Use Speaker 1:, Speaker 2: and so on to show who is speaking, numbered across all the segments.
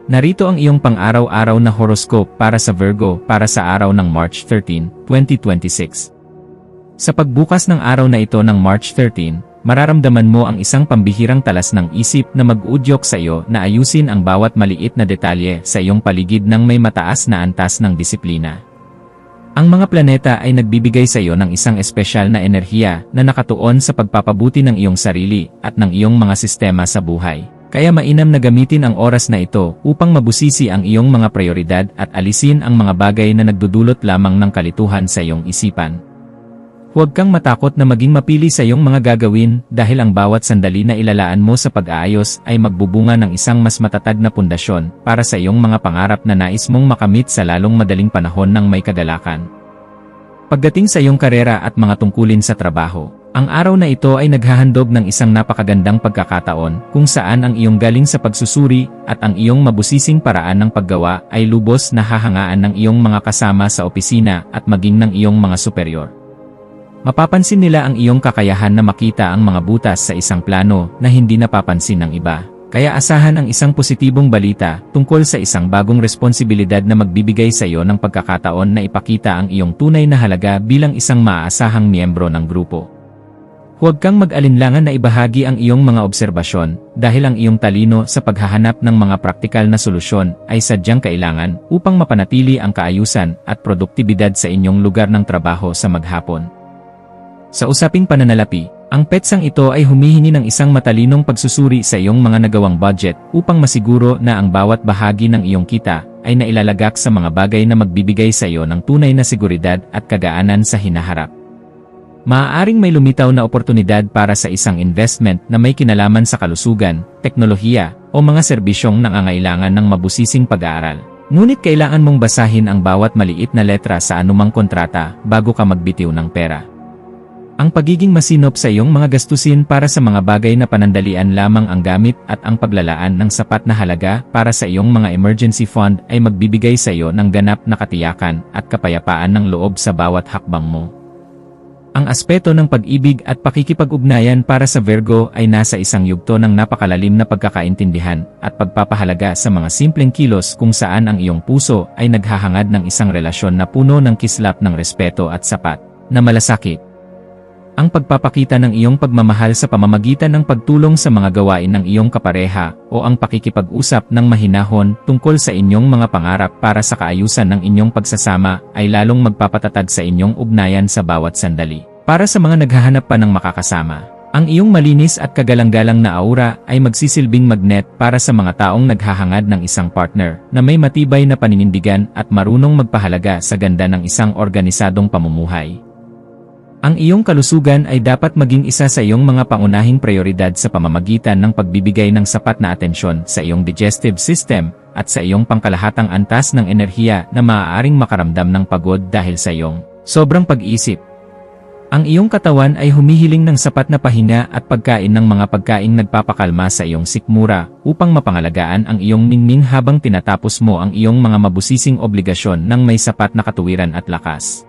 Speaker 1: Narito ang iyong pang-araw-araw na horoscope para sa Virgo para sa araw ng March 13, 2026. Sa pagbukas ng araw na ito ng March 13, mararamdaman mo ang isang pambihirang talas ng isip na mag-udyok sa iyo na ayusin ang bawat maliit na detalye sa iyong paligid ng may mataas na antas ng disiplina. Ang mga planeta ay nagbibigay sa iyo ng isang espesyal na enerhiya na nakatuon sa pagpapabuti ng iyong sarili at ng iyong mga sistema sa buhay. Kaya mainam na gamitin ang oras na ito upang mabusisi ang iyong mga prioridad at alisin ang mga bagay na nagdudulot lamang ng kalituhan sa iyong isipan. Huwag kang matakot na maging mapili sa iyong mga gagawin dahil ang bawat sandali na ilalaan mo sa pag-aayos ay magbubunga ng isang mas matatag na pundasyon para sa iyong mga pangarap na nais mong makamit sa lalong madaling panahon ng may kagalakan. Pagdating sa iyong karera at mga tungkulin sa trabaho, ang araw na ito ay naghahandog ng isang napakagandang pagkakataon kung saan ang iyong galing sa pagsusuri at ang iyong mabusising paraan ng paggawa ay lubos na hahangaan ng iyong mga kasama sa opisina at maging ng iyong mga superior. Mapapansin nila ang iyong kakayahan na makita ang mga butas sa isang plano na hindi napapansin ng iba. Kaya asahan ang isang positibong balita tungkol sa isang bagong responsibilidad na magbibigay sa iyo ng pagkakataon na ipakita ang iyong tunay na halaga bilang isang maaasahang miyembro ng grupo. Huwag kang mag-alinlangan na ibahagi ang iyong mga obserbasyon dahil ang iyong talino sa paghahanap ng mga praktikal na solusyon ay sadyang kailangan upang mapanatili ang kaayusan at produktibidad sa inyong lugar ng trabaho sa maghapon. Sa usaping pananalapi, ang petsang ito ay humihingi ng isang matalinong pagsusuri sa iyong mga nagawang budget upang masiguro na ang bawat bahagi ng iyong kita ay nailalagak sa mga bagay na magbibigay sa iyo ng tunay na seguridad at kagaanan sa hinaharap. Maaaring may lumitaw na oportunidad para sa isang investment na may kinalaman sa kalusugan, teknolohiya, o mga serbisyong nangangailangan ng mabusising pag-aaral. Ngunit kailangan mong basahin ang bawat maliit na letra sa anumang kontrata bago ka magbitiw ng pera. Ang pagiging masinop sa iyong mga gastusin para sa mga bagay na panandalian lamang ang gamit at ang paglalaan ng sapat na halaga para sa iyong mga emergency fund ay magbibigay sa iyo ng ganap na katiyakan at kapayapaan ng loob sa bawat hakbang mo. Ang aspeto ng pag-ibig at pakikipag-ugnayan para sa Virgo ay nasa isang yugto ng napakalalim na pagkakaintindihan at pagpapahalaga sa mga simpleng kilos kung saan ang iyong puso ay naghahangad ng isang relasyon na puno ng kislap ng respeto at sapat na malasakit. Ang pagpapakita ng iyong pagmamahal sa pamamagitan ng pagtulong sa mga gawain ng iyong kapareha o ang pakikipag-usap ng mahinahon tungkol sa inyong mga pangarap para sa kaayusan ng inyong pagsasama ay lalong magpapatatag sa inyong ugnayan sa bawat sandali. Para sa mga naghahanap pa ng makakasama, ang iyong malinis at kagalang-galang na aura ay magsisilbing magnet para sa mga taong naghahangad ng isang partner na may matibay na paninindigan at marunong magpahalaga sa ganda ng isang organisadong pamumuhay. Ang iyong kalusugan ay dapat maging isa sa iyong mga pangunahing prioridad sa pamamagitan ng pagbibigay ng sapat na atensyon sa iyong digestive system at sa iyong pangkalahatang antas ng enerhiya na maaaring makaramdam ng pagod dahil sa iyong sobrang pag-isip. Ang iyong katawan ay humihiling ng sapat na pahinga at pagkain ng mga pagkaing nagpapakalma sa iyong sikmura upang mapangalagaan ang iyong ningning habang tinatapos mo ang iyong mga mabusising obligasyon ng may sapat na katuwiran at lakas.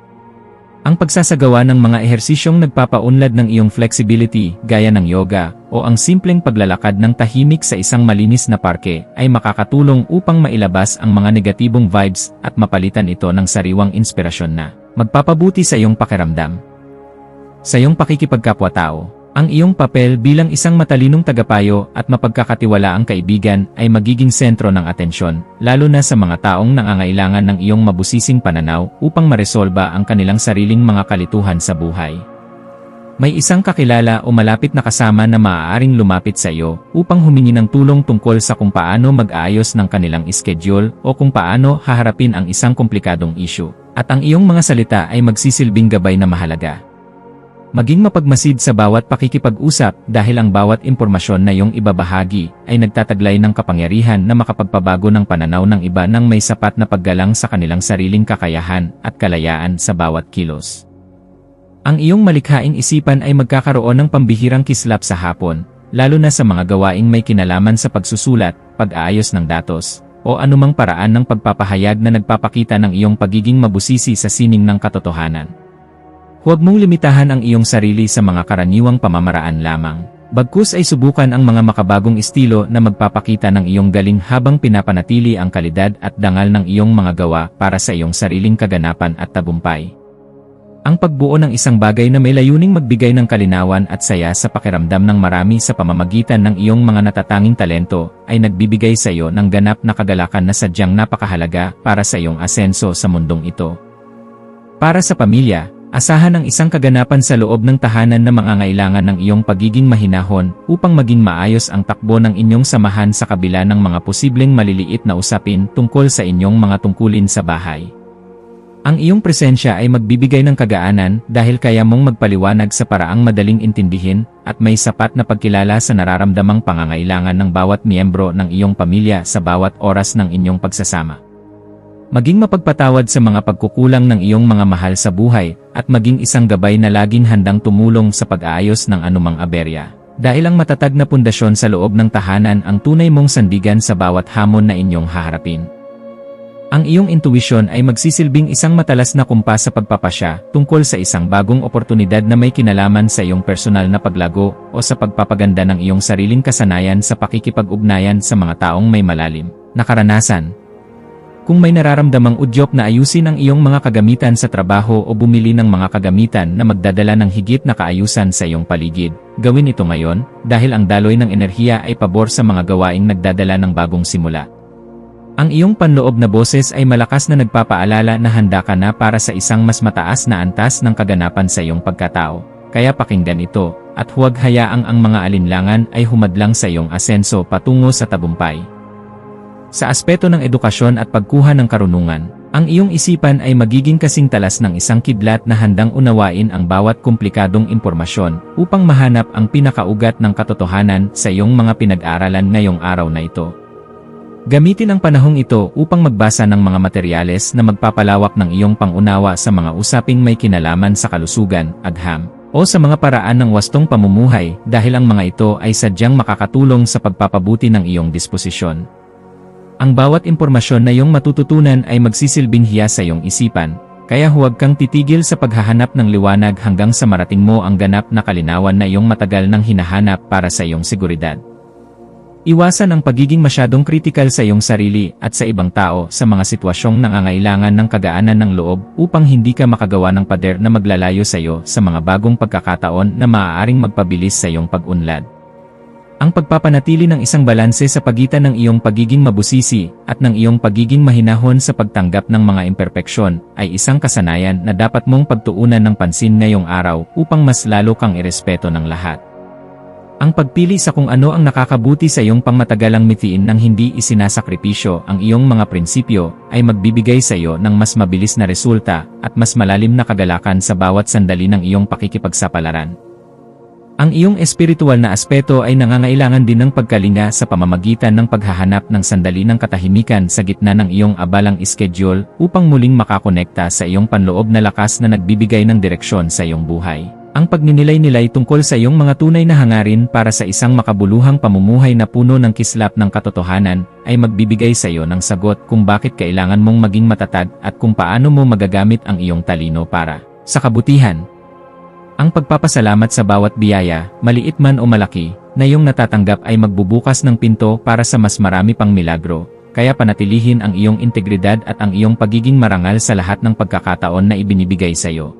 Speaker 1: Ang pagsasagawa ng mga ehersisyong nagpapaunlad ng iyong flexibility, gaya ng yoga, o ang simpleng paglalakad ng tahimik sa isang malinis na parke ay makakatulong upang mailabas ang mga negatibong vibes at mapalitan ito ng sariwang inspirasyon na magpapabuti sa iyong pakiramdam. Sa iyong pakikipagkapwa-tao, ang iyong papel bilang isang matalinong tagapayo at mapagkakatiwalaang kaibigan ay magiging sentro ng atensyon, lalo na sa mga taong nangangailangan ng iyong mabusising pananaw upang maresolba ang kanilang sariling mga kalituhan sa buhay. May isang kakilala o malapit na kasama na maaaring lumapit sa iyo upang humingi ng tulong tungkol sa kung paano mag-aayos ng kanilang schedule o kung paano haharapin ang isang komplikadong issue, at ang iyong mga salita ay magsisilbing gabay na mahalaga. Maging mapagmasid sa bawat pakikipag-usap dahil ang bawat impormasyon na iyong ibabahagi ay nagtataglay ng kapangyarihan na makapagpabago ng pananaw ng iba nang may sapat na paggalang sa kanilang sariling kakayahan at kalayaan sa bawat kilos. Ang iyong malikhaing isipan ay magkakaroon ng pambihirang kislap sa hapon, lalo na sa mga gawaing may kinalaman sa pagsusulat, pag-aayos ng datos, o anumang paraan ng pagpapahayag na nagpapakita ng iyong pagiging mabusisi sa sining ng katotohanan. Huwag mong limitahan ang iyong sarili sa mga karaniwang pamamaraan lamang. Bagkus ay subukan ang mga makabagong estilo na magpapakita ng iyong galing habang pinapanatili ang kalidad at dangal ng iyong mga gawa para sa iyong sariling kaganapan at tagumpay. Ang pagbuo ng isang bagay na may layuning magbigay ng kalinawan at saya sa pakiramdam ng marami sa pamamagitan ng iyong mga natatanging talento ay nagbibigay sa iyo ng ganap na kagalakan na sadyang napakahalaga para sa iyong asenso sa mundong ito. Para sa pamilya, asahan ang isang kaganapan sa loob ng tahanan na mangangailangan ng iyong pagiging mahinahon upang maging maayos ang takbo ng inyong samahan sa kabila ng mga posibleng maliliit na usapin tungkol sa inyong mga tungkulin sa bahay. Ang iyong presensya ay magbibigay ng kagaanan dahil kaya mong magpaliwanag sa paraang madaling intindihin at may sapat na pagkilala sa nararamdamang pangangailangan ng bawat miyembro ng iyong pamilya sa bawat oras ng inyong pagsasama. Maging mapagpatawad sa mga pagkukulang ng iyong mga mahal sa buhay at maging isang gabay na laging handang tumulong sa pag-aayos ng anumang aberya. Dahil ang matatag na pundasyon sa loob ng tahanan ang tunay mong sandigan sa bawat hamon na inyong haharapin. Ang iyong intuwisyon ay magsisilbing isang matalas na kumpas sa pagpapasya tungkol sa isang bagong oportunidad na may kinalaman sa iyong personal na paglago o sa pagpapaganda ng iyong sariling kasanayan sa pakikipag-ugnayan sa mga taong may malalim na karanasan. Kung may nararamdamang udyok na ayusin ang iyong mga kagamitan sa trabaho o bumili ng mga kagamitan na magdadala ng higit na kaayusan sa iyong paligid, gawin ito ngayon dahil ang daloy ng enerhiya ay pabor sa mga gawaing nagdadala ng bagong simula. Ang iyong panloob na boses ay malakas na nagpapaalala na handa ka na para sa isang mas mataas na antas ng kaganapan sa iyong pagkatao. Kaya pakinggan ito, at huwag hayaang ang mga alinlangan ay humadlang sa iyong asenso patungo sa tagumpay. Sa aspeto ng edukasyon at pagkuha ng karunungan, ang iyong isipan ay magiging kasing talas ng isang kidlat na handang unawain ang bawat komplikadong impormasyon upang mahanap ang pinakaugat ng katotohanan sa iyong mga pinag-aralan ngayong araw na ito. Gamitin ang panahong ito upang magbasa ng mga materyales na magpapalawak ng iyong pangunawa sa mga usaping may kinalaman sa kalusugan, agham, o sa mga paraan ng wastong pamumuhay dahil ang mga ito ay sadyang makakatulong sa pagpapabuti ng iyong disposisyon. Ang bawat impormasyon na iyong matututunan ay magsisilbing hiyas sa iyong isipan, kaya huwag kang titigil sa paghahanap ng liwanag hanggang sa marating mo ang ganap na kalinawan na iyong matagal nang hinahanap para sa iyong seguridad. Iwasan ang pagiging masyadong kritikal sa iyong sarili at sa ibang tao sa mga sitwasyong nangangailangan ng kagaanan ng loob upang hindi ka makagawa ng pader na maglalayo sa iyo sa mga bagong pagkakataon na maaaring magpabilis sa iyong pag-unlad. Ang pagpapanatili ng isang balanse sa pagitan ng iyong pagiging mabusisi at ng iyong pagiging mahinahon sa pagtanggap ng mga imperpeksyon ay isang kasanayan na dapat mong pagtuunan ng pansin ngayong araw upang mas lalo kang irespeto ng lahat. Ang pagpili sa kung ano ang nakakabuti sa iyong pangmatagalang mithiin nang hindi isinasakripisyo ang iyong mga prinsipyo ay magbibigay sa iyo ng mas mabilis na resulta at mas malalim na kagalakan sa bawat sandali ng iyong pakikipagsapalaran. Ang iyong espiritual na aspeto ay nangangailangan din ng pagkalinga sa pamamagitan ng paghahanap ng sandali ng katahimikan sa gitna ng iyong abalang schedule upang muling makakonekta sa iyong panloob na lakas na nagbibigay ng direksyon sa iyong buhay. Ang pagninilay-nilay tungkol sa iyong mga tunay na hangarin para sa isang makabuluhang pamumuhay na puno ng kislap ng katotohanan ay magbibigay sa iyo ng sagot kung bakit kailangan mong maging matatag at kung paano mo magagamit ang iyong talino para sa kabutihan. Ang pagpapasalamat sa bawat biyaya, maliit man o malaki, na iyong natatanggap ay magbubukas ng pinto para sa mas marami pang milagro, kaya panatilihin ang iyong integridad at ang iyong pagiging marangal sa lahat ng pagkakataon na ibinibigay sa iyo.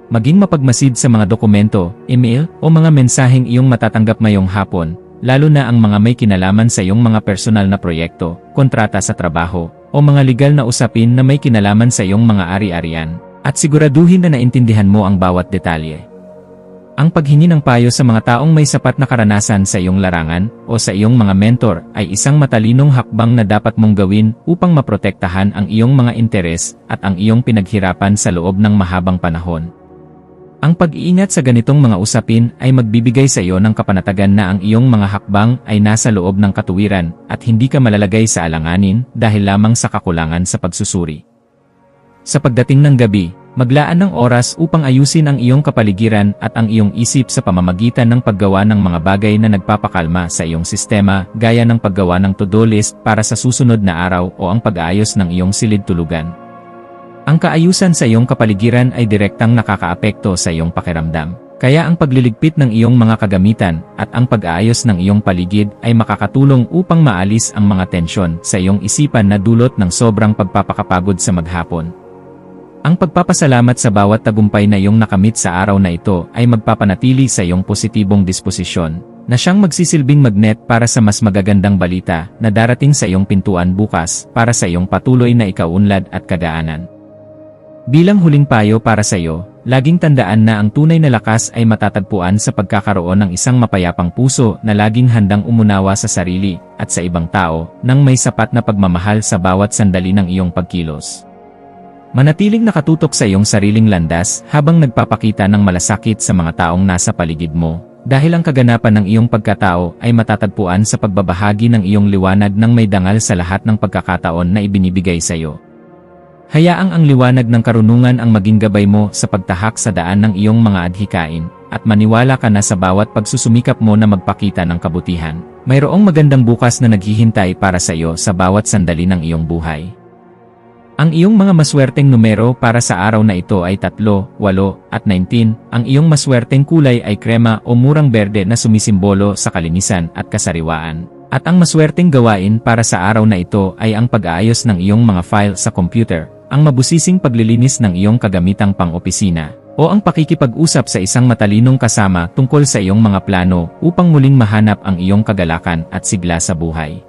Speaker 1: Maging mapagmasid sa mga dokumento, email, o mga mensaheng iyong matatanggap ngayong hapon, lalo na ang mga may kinalaman sa iyong mga personal na proyekto, kontrata sa trabaho, o mga legal na usapin na may kinalaman sa iyong mga ari-arian, at siguraduhin na naintindihan mo ang bawat detalye. Ang paghingi ng payo sa mga taong may sapat na karanasan sa iyong larangan o sa iyong mga mentor ay isang matalinong hakbang na dapat mong gawin upang maprotektahan ang iyong mga interes at ang iyong pinaghirapan sa loob ng mahabang panahon. Ang pag-iingat sa ganitong mga usapin ay magbibigay sa iyo ng kapanatagan na ang iyong mga hakbang ay nasa loob ng katuwiran at hindi ka malalagay sa alanganin dahil lamang sa kakulangan sa pagsusuri. Sa pagdating ng gabi, maglaan ng oras upang ayusin ang iyong kapaligiran at ang iyong isip sa pamamagitan ng paggawa ng mga bagay na nagpapakalma sa iyong sistema gaya ng paggawa ng to-do list para sa susunod na araw o ang pag-aayos ng iyong silid tulugan. Ang kaayusan sa iyong kapaligiran ay direktang nakakaapekto sa iyong pakiramdam, Kaya ang pagliligpit ng iyong mga kagamitan at ang pag-aayos ng iyong paligid ay makakatulong upang maalis ang mga tensyon sa iyong isipan na dulot ng sobrang pagpapakapagod sa maghapon. Ang pagpapasalamat sa bawat tagumpay na iyong nakamit sa araw na ito ay magpapanatili sa iyong positibong disposisyon, na siyang magsisilbing magnet para sa mas magagandang balita na darating sa iyong pintuan bukas para sa iyong patuloy na ikaunlad at kagaanan. Bilang huling payo para sa iyo, laging tandaan na ang tunay na lakas ay matatagpuan sa pagkakaroon ng isang mapayapang puso na laging handang umunawa sa sarili at sa ibang tao nang may sapat na pagmamahal sa bawat sandali ng iyong pagkilos. Manatiling nakatutok sa iyong sariling landas habang nagpapakita ng malasakit sa mga taong nasa paligid mo, dahil ang kaganapan ng iyong pagkatao ay matatagpuan sa pagbabahagi ng iyong liwanag ng may dangal sa lahat ng pagkakataon na ibinibigay sa iyo. Hayaang ang liwanag ng karunungan ang maging gabay mo sa pagtahak sa daan ng iyong mga adhikain, at maniwala ka na sa bawat pagsusumikap mo na magpakita ng kabutihan, mayroong magandang bukas na naghihintay para sa iyo sa bawat sandali ng iyong buhay. Ang iyong mga maswerteng numero para sa araw na ito ay 3, 8, at 19. Ang iyong maswerteng kulay ay krema o murang berde na sumisimbolo sa kalinisan at kasariwaan. At ang maswerteng gawain para sa araw na ito ay ang pag-aayos ng iyong mga file sa computer, ang mabusising paglilinis ng iyong kagamitang pang-opisina, o ang pakikipag-usap sa isang matalinong kasama tungkol sa iyong mga plano upang muling mahanap ang iyong kagalakan at sigla sa buhay.